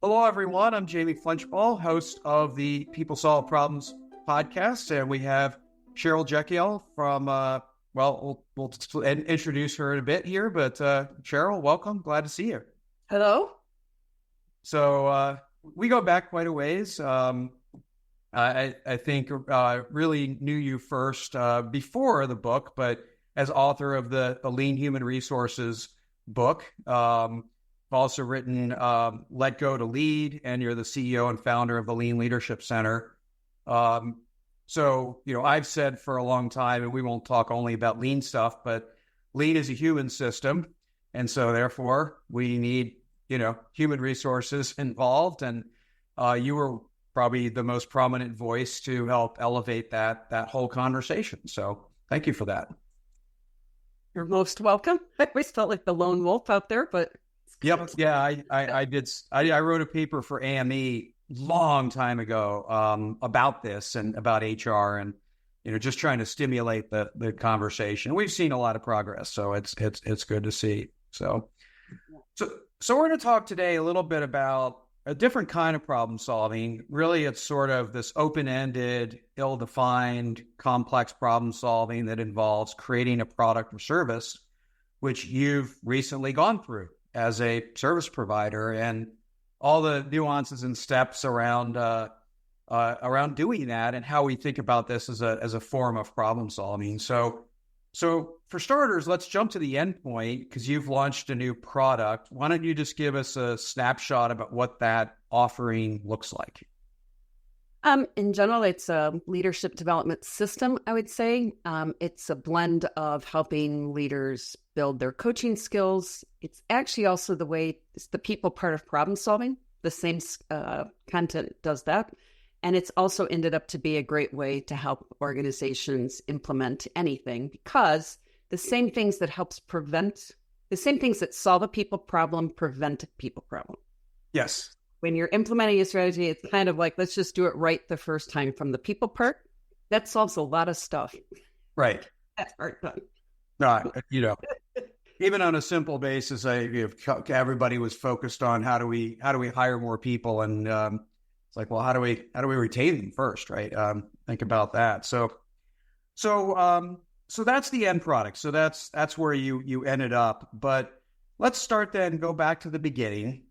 Hello, everyone. I'm Jamie Flinchbaugh, host of the People Solve Problems podcast, and we have Cheryl Jekiel from, we'll introduce her in a bit here, but Cheryl, welcome. Glad to see you. Hello. So we go back quite a ways. I think really knew you first before the book, but as author of the Lean Human Resources book. Also written Let Go to Lead, and you're the CEO and founder of the Lean Leadership Center. So, I've said for a long time, and we won't talk only about lean stuff, but lean is a human system. And so therefore we need, human resources involved. And you were probably the most prominent voice to help elevate that whole conversation. So thank you for that. You're most welcome. I always felt like the lone wolf out there, but yep. Yeah, I did. I wrote a paper for AME long time ago about this and about HR and, just trying to stimulate the conversation. We've seen a lot of progress, so it's good to see. So we're going to talk today a little bit about a different kind of problem solving. Really, it's sort of this open-ended, ill-defined, complex problem solving that involves creating a product or service, which you've recently gone through as a service provider, and all the nuances and steps around doing that, and how we think about this as a form of problem solving. So for starters, let's jump to the end point, because you've launched a new product. Why don't you just give us a snapshot about what that offering looks like? In general, it's a leadership development system, I would say. It's a blend of helping leaders build their coaching skills. It's actually also it's the people part of problem solving. The same content does that. And it's also ended up to be a great way to help organizations implement anything, because the same things that solve a people problem prevent a people problem. Yes. When you're implementing a strategy, it's kind of like, let's just do it right the first time from the people part. That solves a lot of stuff. Right. That's part done. No, even on a simple basis, everybody was focused on how do we hire more people, and it's like, well, how do we retain them first, right? Think about that. So that's the end product. So that's where you ended up. But let's start then, go back to the beginning.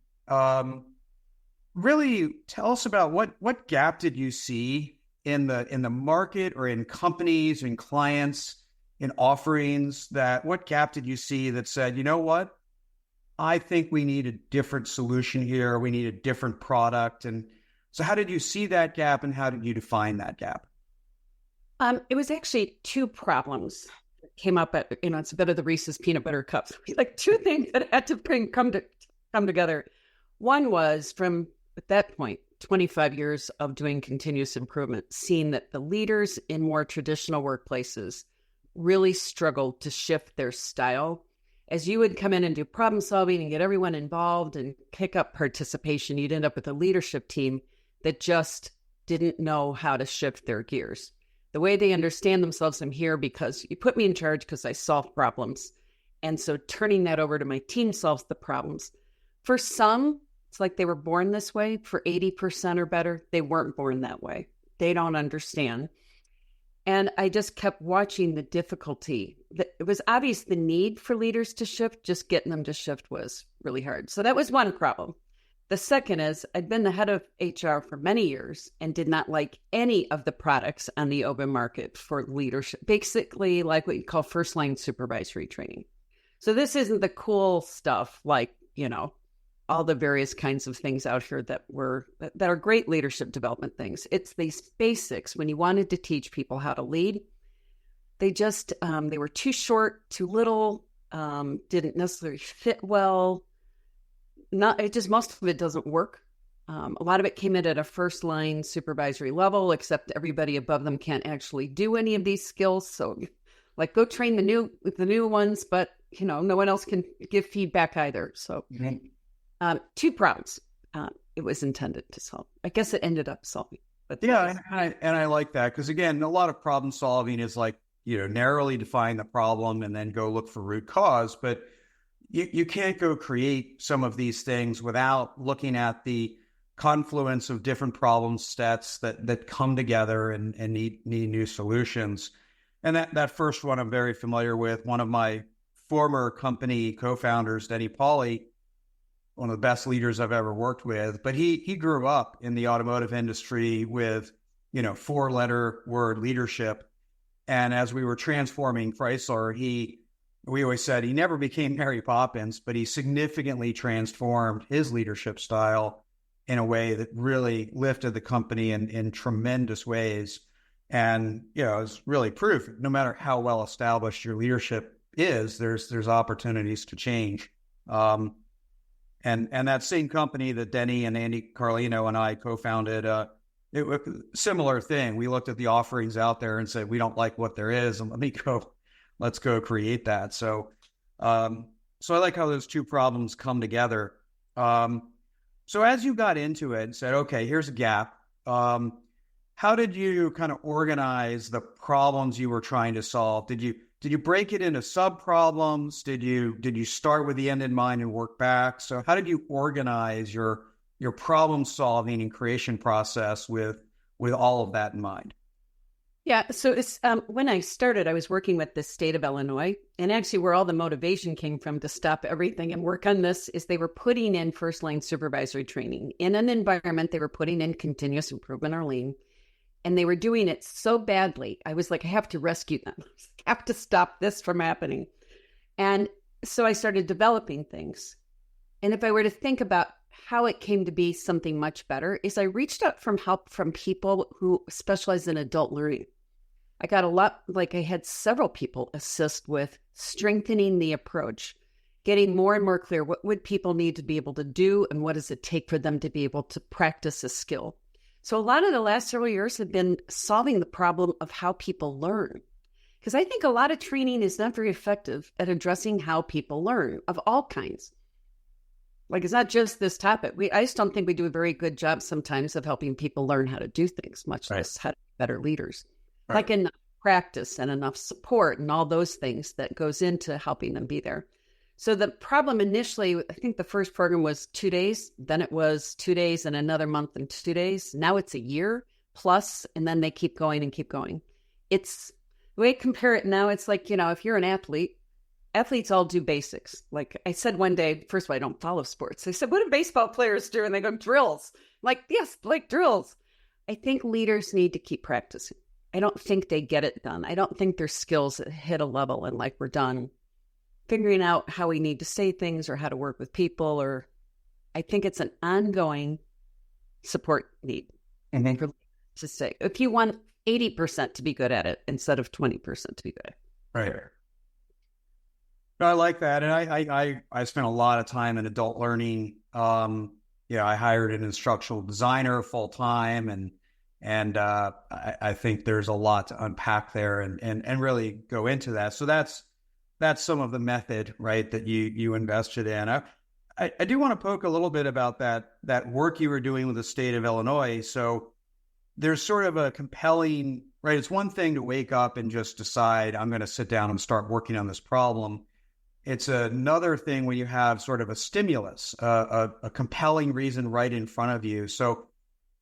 Really tell us about what gap did you see in the market, or in companies and clients, in offerings, what gap did you see that said, you know what, I think we need a different solution here. We need a different product. And so how did you see that gap, and how did you define that gap? It was actually two problems that came up at, it's a bit of the Reese's peanut butter cups. Like two things that had to come together. One was, from at that point, 25 years of doing continuous improvement, seeing that the leaders in more traditional workplaces really struggled to shift their style. As you would come in and do problem solving and get everyone involved and kick up participation, you'd end up with a leadership team that just didn't know how to shift their gears. The way they understand themselves, I'm here because you put me in charge because I solve problems. And so turning that over to my team solves the problems. For some, it's like they were born this way. For 80% or better, they weren't born that way. They don't understand. And I just kept watching the difficulty. It was obvious the need for leaders to shift, just getting them to shift was really hard. So that was one problem. The second is, I'd been the head of HR for many years and did not like any of the products on the open market for leadership, basically like what you call first line supervisory training. So this isn't the cool stuff like, all the various kinds of things out here that are great leadership development things. It's these basics. When you wanted to teach people how to lead, they just, they were too short, too little, didn't necessarily fit well. Most of it doesn't work. A lot of it came in at a first line supervisory level, except everybody above them can't actually do any of these skills. So like, go train the new ones, but no one else can give feedback either. So two problems it was intended to solve. I guess it ended up solving. But yeah, and I like that, because again, a lot of problem solving is like, narrowly define the problem and then go look for root cause. But you can't go create some of these things without looking at the confluence of different problem sets that come together and need new solutions. And that first one I'm very familiar with. One of my former company co-founders, Denny Pauly, one of the best leaders I've ever worked with, but he grew up in the automotive industry with, 4-letter word leadership. And as we were transforming Chrysler, we always said he never became Mary Poppins, but he significantly transformed his leadership style in a way that really lifted the company in tremendous ways. And, it's really proof, no matter how well established your leadership is, there's opportunities to change. And that same company that Denny and Andy Carlino and I co-founded, it was a similar thing. We looked at the offerings out there and said, we don't like what there is, and let's go create that. So I like how those two problems come together. So as you got into it and said, okay, here's a gap, how did you kind of organize the problems you were trying to solve? Did you break it into sub-problems? Did you start with the end in mind and work back? So how did you organize your problem solving and creation process with all of that in mind? Yeah. So it's, when I started, I was working with the state of Illinois, and actually where all the motivation came from to stop everything and work on this is they were putting in first line supervisory training in an environment. They were putting in continuous improvement or lean, and they were doing it so badly. I was like, I have to rescue them. I have to stop this from happening. And so I started developing things. And if I were to think about how it came to be something much better, is I reached out for help from people who specialize in adult learning. I got I had several people assist with strengthening the approach, getting more and more clear, what would people need to be able to do and what does it take for them to be able to practice a skill? So a lot of the last several years have been solving the problem of how people learn. Because I think a lot of training is not very effective at addressing how people learn of all kinds. Like, it's not just this topic. I just don't think we do a very good job sometimes of helping people learn how to do things, much less how to be better leaders. Right. Like enough practice and enough support and all those things that goes into helping them be there. So the problem initially, I think the first program was 2 days, then it was 2 days and another month and 2 days. Now it's a year plus, and then they keep going and keep going. It's, the way I compare it now, it's like, if you're an athlete, athletes all do basics. Like I said one day, first of all, I don't follow sports. I said, what do baseball players do? And they go, drills. I'm like, yes, like drills. I think leaders need to keep practicing. I don't think they get it done. I don't think their skills hit a level and like we're done figuring out how we need to say things or how to work with people. Or I think it's an ongoing support need. And then to say, if you want 80% to be good at it instead of 20% to be good at it. Right. I like that. And I spent a lot of time in adult learning. I hired an instructional designer full time, and I think there's a lot to unpack there and really go into that. So that's some of the method, right, that you invested in. I do want to poke a little bit about that work you were doing with the state of Illinois. So there's sort of a compelling, right? It's one thing to wake up and just decide I'm going to sit down and start working on this problem. It's another thing when you have sort of a stimulus, a compelling reason right in front of you. So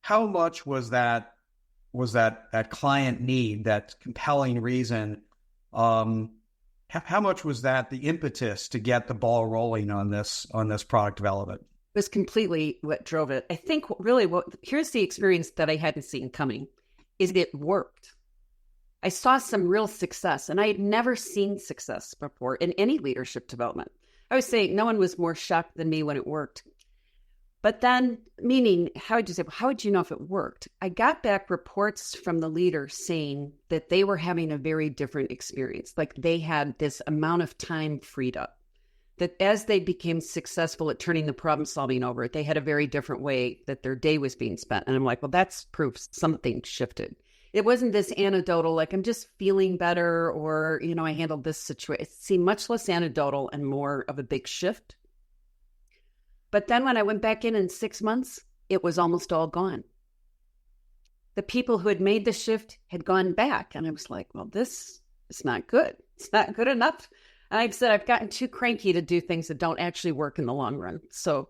how much was that client need, that compelling reason? How much was that the impetus to get the ball rolling on this product development? It was completely what drove it. I think really here's the experience that I hadn't seen coming, is it worked. I saw some real success, and I had never seen success before in any leadership development. I was saying no one was more shocked than me when it worked. But then, meaning, how would you know if it worked? I got back reports from the leader saying that they were having a very different experience. Like they had this amount of time freed up, that as they became successful at turning the problem solving over, they had a very different way that their day was being spent. And I'm like, well, that's proof something shifted. It wasn't this anecdotal, like I'm just feeling better or, I handled this situation. It seemed much less anecdotal and more of a big shift. But then when I went back in 6 months, it was almost all gone. The people who had made the shift had gone back. And I was like, well, this is not good. It's not good enough. And I said, I've gotten too cranky to do things that don't actually work in the long run. So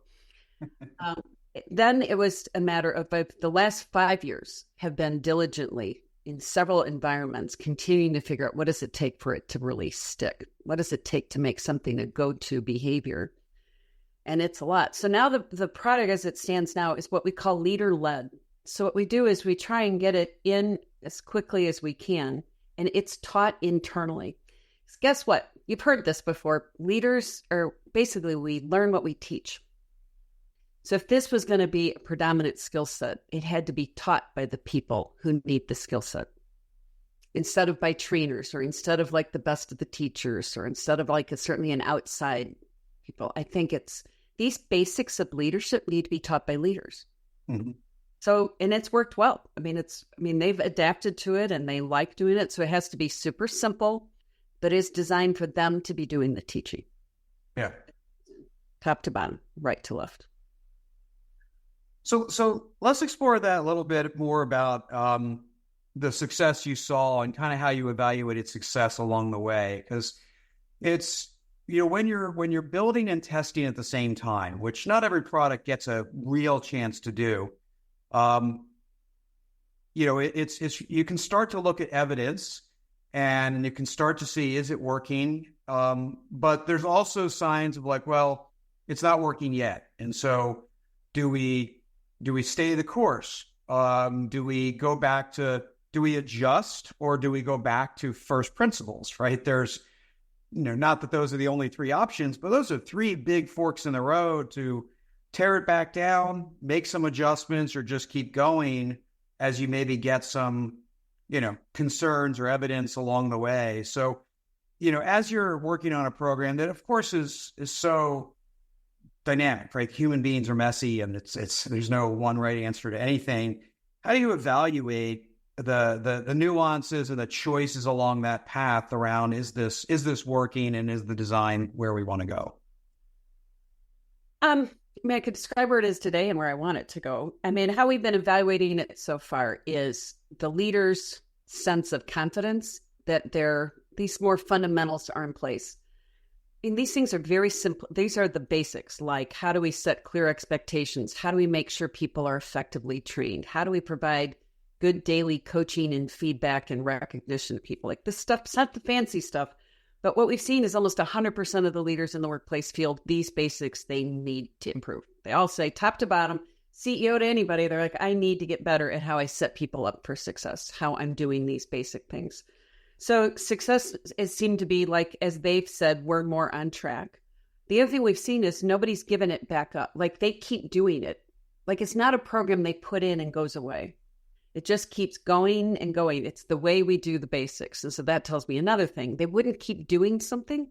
Then it was a matter of the last 5 years have been diligently in several environments, continuing to figure out what does it take for it to really stick? What does it take to make something a go-to behavior? And it's a lot. So now the product as it stands now is what we call leader-led. So what we do is we try and get it in as quickly as we can, and it's taught internally. Guess what? You've heard this before. Leaders are basically, we learn what we teach. So if this was going to be a predominant skill set, it had to be taught by the people who need the skill set instead of by trainers, or instead of like the best of the teachers, or instead of like certainly an outside people. I think it's these basics of leadership need to be taught by leaders. Mm-hmm. So, and it's worked well. I mean, they've adapted to it and they like doing it. So it has to be super simple, but is designed for them to be doing the teaching. Yeah. Top to bottom, right to left. So let's explore that a little bit more about the success you saw and kind of how you evaluated success along the way. Because it's, when you're building and testing at the same time, which not every product gets a real chance to do, it's you can start to look at evidence and you can start to see, is it working? But there's also signs of like, well, it's not working yet. And so do we stay the course? Do we adjust, or do we go back to first principles, right? There's, not that those are the only three options, but those are three big forks in the road to tear it back down, make some adjustments, or just keep going as you maybe get some, concerns or evidence along the way. So, as you're working on a program that of course is so dynamic, right? Human beings are messy, and it's there's no one right answer to anything. How do you evaluate the nuances and the choices along that path around, is this working, and is the design where we want to go? I could describe where it is today and where I want it to go. How we've been evaluating it so far is the leader's sense of confidence that these more fundamentals are in place. These things are very simple. These are the basics, like how do we set clear expectations? How do we make sure people are effectively trained? How do we provide good daily coaching and feedback and recognition to people? Like this stuff, it's not the fancy stuff, but what we've seen is almost 100% of the leaders in the workplace feel these basics they need to improve. They all say top to bottom, CEO to anybody, they're like, I need to get better at how I set people up for success, how I'm doing these basic things. So success has seemed to be like, as they've said, we're more on track. The other thing we've seen is nobody's given it back up. Like they keep doing it. Like it's not a program they put in and goes away. It just keeps going and going. It's the way we do the basics. And so that tells me another thing. They wouldn't keep doing something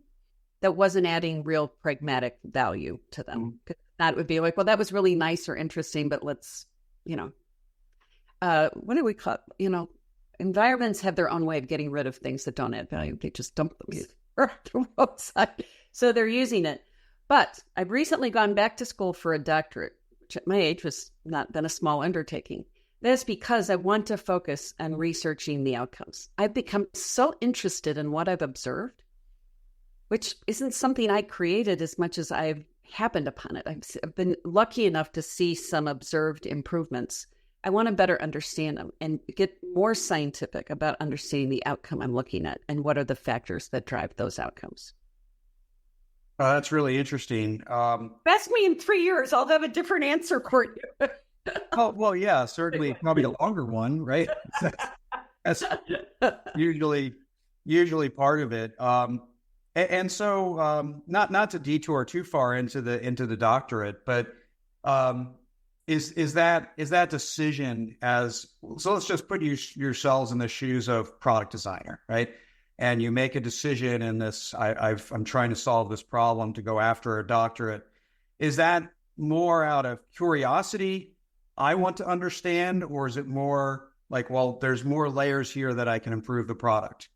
that wasn't adding real pragmatic value to them. That would be like, well, that was really nice or interesting, but let's, what do we call it? Environments have their own way of getting rid of things that don't add value. They just dump them outside. So they're using it. But I've recently gone back to school for a doctorate, which at my age was not been a small undertaking. That's because I want to focus on researching the outcomes. I've become so interested in what I've observed, which isn't something I created as much as I've happened upon it. I've been lucky enough to see some observed improvements. I want to better understand them and get more scientific about understanding the outcome I'm looking at and what are the factors that drive those outcomes. That's really interesting. Ask me in 3 years, I'll have a different answer for you. Oh, well, yeah, certainly probably a longer one, right? That's usually part of it. And so not to detour too far into the doctorate, but is that decision so let's just put yourselves in the shoes of product designer, right? And you make a decision in this, I'm trying to solve this problem to go after a doctorate. Is that more out of curiosity, I want to understand, or is it more like, well, there's more layers here that I can improve the product?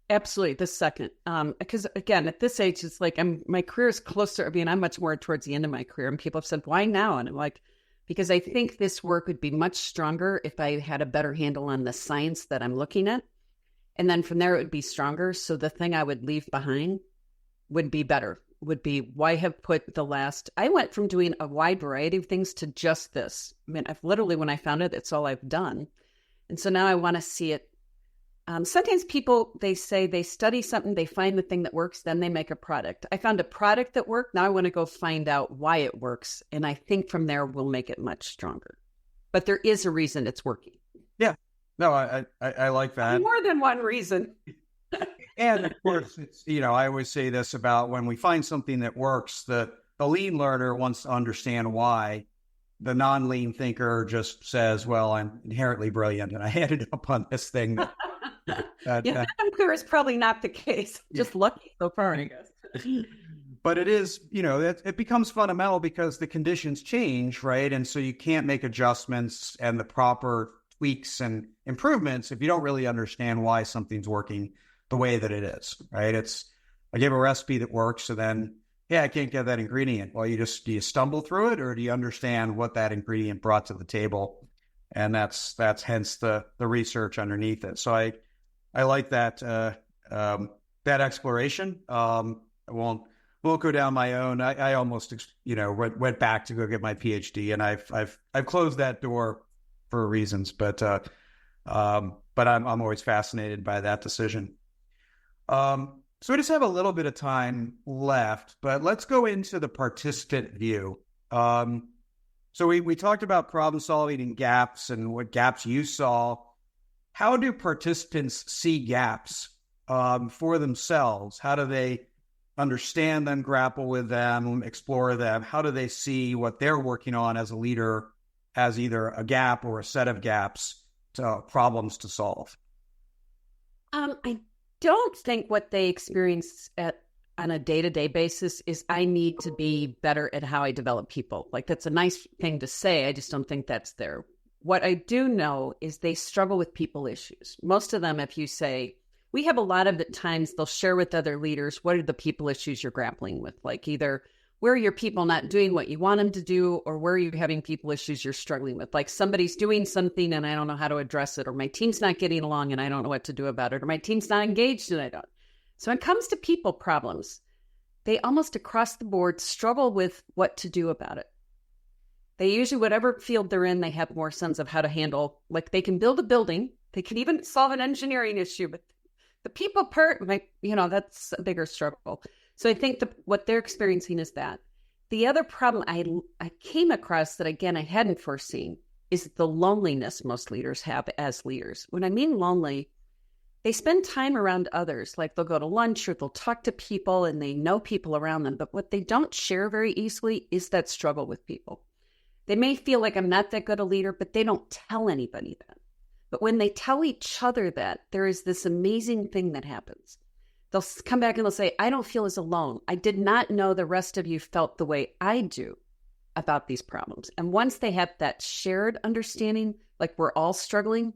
Absolutely. The second, because again, at this age, it's like my career is closer. I'm much more towards the end of my career, and people have said, why now? And I'm like, because I think this work would be much stronger if I had a better handle on the science that I'm looking at. And then from there, it would be stronger. So the thing I would leave behind would be better. would be why have put the last, I went from doing a wide variety of things to just this. I mean, I've literally, when I found it, it's all I've done. And so now I want to see it. Sometimes people, they say they study something, they find the thing that works, then they make a product. I found a product that worked. Now I want to go find out why it works. And I think from there, we'll make it much stronger. But there is a reason it's working. Yeah. No, I like that. More than one reason. And of course, it's, I always say this about when we find something that works, the lean learner wants to understand why. The non-lean thinker just says, well, I'm inherently brilliant and I ended up on this thing. That is probably not the case. Just lucky so far, I guess. But it is, it becomes fundamental because the conditions change, right? And so you can't make adjustments and the proper tweaks and improvements if you don't really understand why something's working the way that it is, right? I give a recipe that works, and then, I can't get that ingredient. Well, do you stumble through it, or do you understand what that ingredient brought to the table? And that's hence the research underneath it. So I like that that exploration. I won't go down my own. I almost went back to go get my PhD, and I've closed that door for reasons. But I'm always fascinated by that decision. So we just have a little bit of time left, but let's go into the participant view. So we talked about problem solving and gaps and what gaps you saw. How do participants see gaps for themselves? How do they understand them, grapple with them, explore them? How do they see what they're working on as a leader as either a gap or a set of gaps, problems to solve? I don't think what they experience on a day-to-day basis is I need to be better at how I develop people. Like, that's a nice thing to say. I just don't think that's there. What I do know is they struggle with people issues. Most of them, if you say, we have a lot of the times they'll share with other leaders, what are the people issues you're grappling with? Like, either where are your people not doing what you want them to do, or where are you having people issues you're struggling with? Like, somebody's doing something and I don't know how to address it, or my team's not getting along and I don't know what to do about it, or my team's not engaged and I don't. So when it comes to people problems, they almost across the board struggle with what to do about it. They usually, whatever field they're in, they have more sense of how to handle. Like, they can build a building, they can even solve an engineering issue, but the people part, that's a bigger struggle. So I think what they're experiencing is that. The other problem I came across that, again, I hadn't foreseen is the loneliness most leaders have as leaders. When I mean lonely, they spend time around others. Like, they'll go to lunch or they'll talk to people and they know people around them. But what they don't share very easily is that struggle with people. They may feel like I'm not that good a leader, but they don't tell anybody that. But when they tell each other that, there is this amazing thing that happens. They'll come back and they'll say, I don't feel as alone. I did not know the rest of you felt the way I do about these problems. And once they have that shared understanding, like we're all struggling,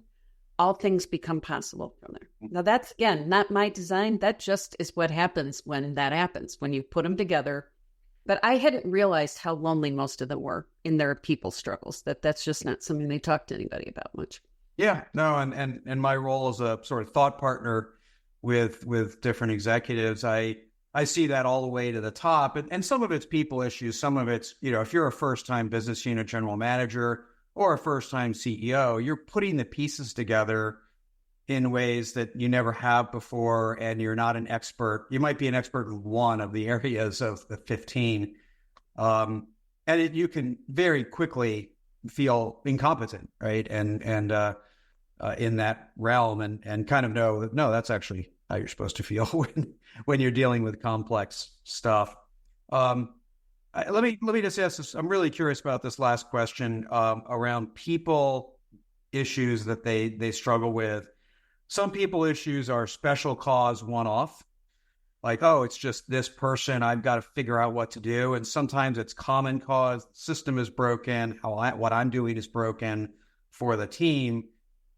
all things become possible from there. Now, that's, again, not my design. That just is what happens when that happens, when you put them together. But I hadn't realized how lonely most of them were in their people struggles, that's just not something they talk to anybody about much. Yeah, no, and my role as a sort of thought partner with different executives, I see that all the way to the top. And some of it's people issues. Some of it's, if you're a first-time business unit general manager or a first-time CEO, you're putting the pieces together in ways that you never have before, and you're not an expert. You might be an expert in one of the areas of the 15. You can very quickly feel incompetent, right? And in that realm, and kind of know that, no, that's actually how you're supposed to feel when you're dealing with complex stuff. Let me just ask this. I'm really curious about this last question around people issues that they struggle with. Some people issues are special cause one-off, like, oh, it's just this person, I've got to figure out what to do. And sometimes it's common cause, system is broken, what I'm doing is broken for the team.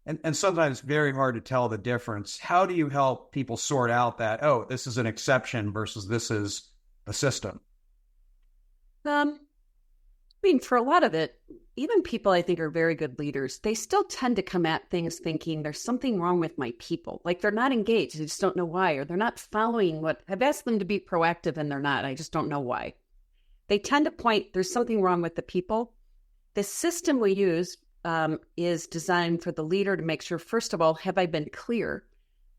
And sometimes it's very hard to tell the difference. How do you help people sort out that, oh, this is an exception versus this is a system? mean, for a lot of it, even people I think are very good leaders, they still tend to come at things thinking there's something wrong with my people. Like they're not engaged. They just don't know why, or they're not following what I've asked them to be proactive and they're not. I just don't know why. They tend to point, there's something wrong with the people. The system we use is designed for the leader to make sure, first of all, have I been clear?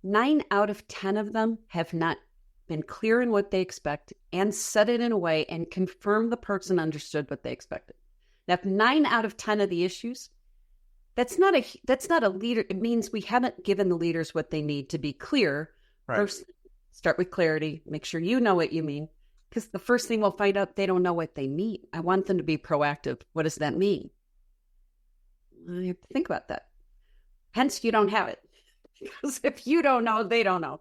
9 out of 10 of them have not been clear in what they expect and said it in a way and confirmed the person understood what they expected. Now, if 9 out of 10 of the issues, that's not a leader. It means we haven't given the leaders what they need to be clear. Right. First, start with clarity. Make sure you know what you mean. Because the first thing we'll find out, they don't know what they mean. I want them to be proactive. What does that mean? I have to think about that. Hence, you don't have it. Because if you don't know, they don't know.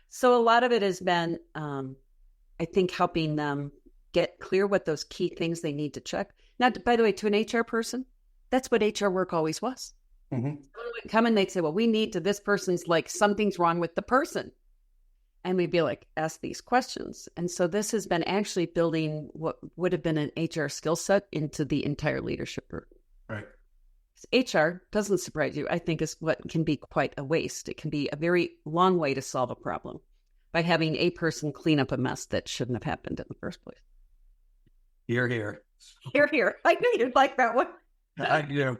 So a lot of it has been, I think, helping them get clear what those key things they need to check. Now, by the way, to an HR person, that's what HR work always was. Mm-hmm. Someone would come and they'd say, well, we need to, this person's like, something's wrong with the person. And we'd be like, ask these questions. And so this has been actually building what would have been an HR skill set into the entire leadership group. Right. HR, doesn't surprise you, I think is what can be quite a waste. It can be a very long way to solve a problem by having a person clean up a mess that shouldn't have happened in the first place. Hear, hear. Hear, hear. I knew you'd like that one. I do.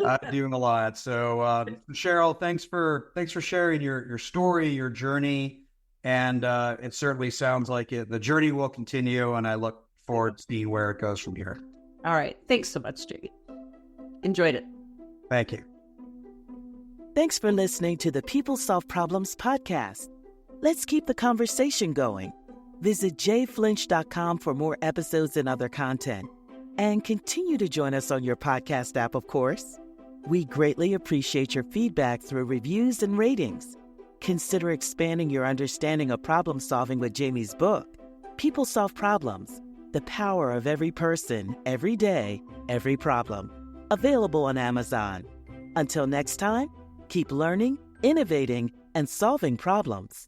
I'm doing a lot. So, Cheryl, thanks for sharing your story, your journey. And it certainly sounds like the journey will continue. And I look forward to seeing where it goes from here. All right. Thanks so much, Jamie. Enjoyed it. Thank you. Thanks for listening to the People Solve Problems podcast. Let's keep the conversation going. Visit jflinch.com for more episodes and other content. And continue to join us on your podcast app, of course. We greatly appreciate your feedback through reviews and ratings. Consider expanding your understanding of problem solving with Jamie's book, People Solve Problems: The Power of Every Person, Every Day, Every Problem. Available on Amazon. Until next time, keep learning, innovating, and solving problems.